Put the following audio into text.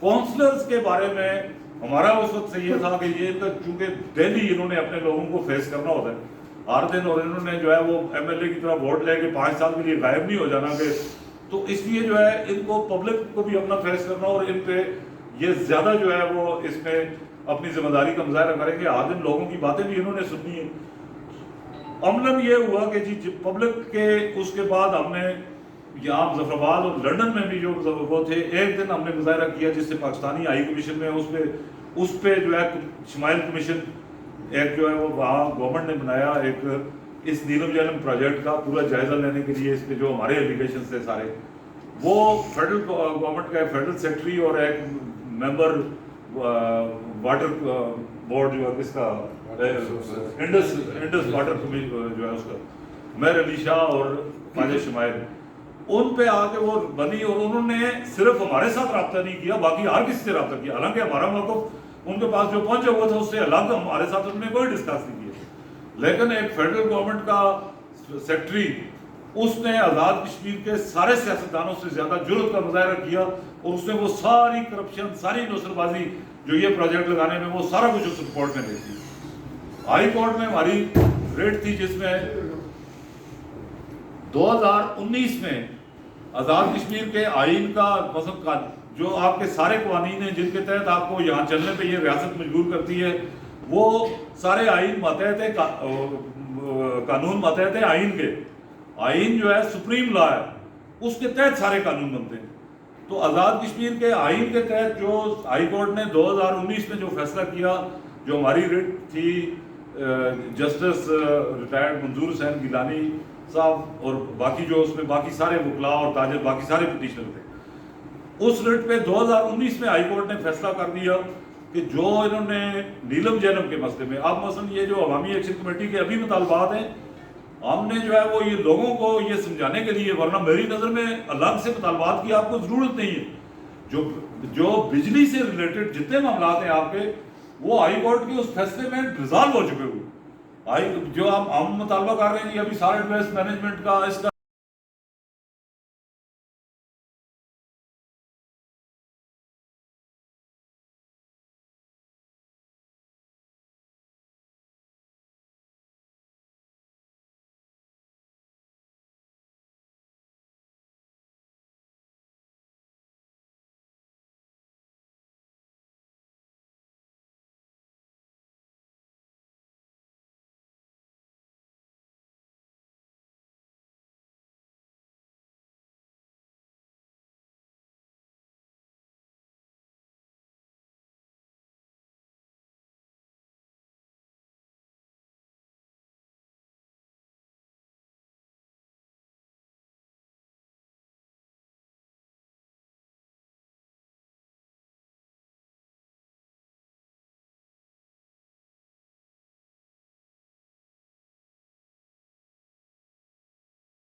Councillors کے بارے میں ہمارا اس وقت سے یہ تھا کہ یہ چونکہ ڈیلی انہوں نے اپنے لوگوں کو فیس کرنا ہوتا ہے ہر دن, اور انہوں نے جو ہے وہ ایم ایل اے کی طرح ووٹ لے کے 5 سال کے لیے غائب نہیں ہو جانا کہ, تو اس لیے جو ہے ان کو پبلک کو بھی اپنا فیس کرنا, اور ان پہ یہ زیادہ جو ہے وہ اس میں اپنی ذمہ داری کا مظاہرہ کریں گے. عادل لوگوں کی باتیں بھی انہوں نے سنی ہیں. عملاً یہ ہوا کہ جی پبلک کے اس کے بعد ہم نے یہاں ظفر آباد اور لندن میں بھی جو وہ تھے, ایک دن ہم نے مظاہرہ کیا جس سے پاکستانی ہائی کمیشن میں اس پہ جو ہے شمائل کمیشن ایک جو ہے وہ وہاں گورنمنٹ نے بنایا ایک اس نیلم جہلم پروجیکٹ کا پورا جائزہ لینے کے لیے. اس پہ جو ہمارے ایلیگیشنز تھے سارے, وہ فیڈرل گورنمنٹ کا فیڈرل سیکرٹری اور ایک ممبر واٹر بورڈ جو ہے کس کا انڈس واٹر جو ہے اس کا مہر علی شاہ اور خواجہ شمائل, ان پہ آ کے وہ بنی, اور انہوں نے صرف ہمارے ساتھ رابطہ نہیں کیا بلکہ ہر کسی سے رابطہ کیا. حالانکہ ہمارا موقف ان کے پاس جو پہنچا ہوا تھا اس سے الگ ہمارے ساتھ انہوں نے کوئی ڈسکس نہیں کیا. لیکن ایک فیڈرل گورنمنٹ کا سیکرٹری اس نے آزاد کشمیر کے سارے سیاستدانوں سے زیادہ جرأت کا مظاہرہ کیا, اور اس نے وہ ساری کرپشن, ساری نوسر بازی جو یہ پروجیکٹ لگانے میں, وہ سارا کچھ اس رپورٹ میں دیتی. ہائی کورٹ میں ہماری ریٹ تھی جس میں 2019 میں آزاد کشمیر کے آئین کا مطلب جو آپ کے سارے قوانین ہیں جن کے تحت آپ کو یہاں چلنے پہ یہ ریاست مجبور کرتی ہے, وہ سارے آئین ماتحت ہے, قانون ماتحت ہے آئین کے. آئین جو ہے سپریم لا ہے, اس کے تحت سارے قانون بنتے ہیں. تو آزاد کشمیر کے آئین کے تحت جو ہائی کورٹ نے 2019 میں جو فیصلہ کیا, جو ہماری ریٹ تھی جسٹس ریٹائرڈ منظور حسین گیلانی صاحب اور باقی جو اس میں باقی سارے وکلاء اور تاجر باقی سارے پٹیشنر تھے, اس ریٹ پہ 2019 میں ہائی کورٹ نے فیصلہ کر دیا کہ جو انہوں نے نیلم جہلم کے مسئلے میں, اب مثلا یہ جو عوامی ایکشن کمیٹی کے ابھی مطالبات ہیں, ہم نے جو ہے وہ یہ لوگوں کو یہ سمجھانے کے لیے, ورنہ میری نظر میں الگ سے مطالبات کی آپ کو ضرورت نہیں ہے. جو بجلی سے ریلیٹڈ جتنے معاملات ہیں آپ کے, وہ ہائی کورٹ کے اس فیصلے میں ریزالو ہو چکے ہوئے. جو ہم مطالبہ کر رہے ہیں ابھی سالڈ ویسٹ مینجمنٹ کا, اس کا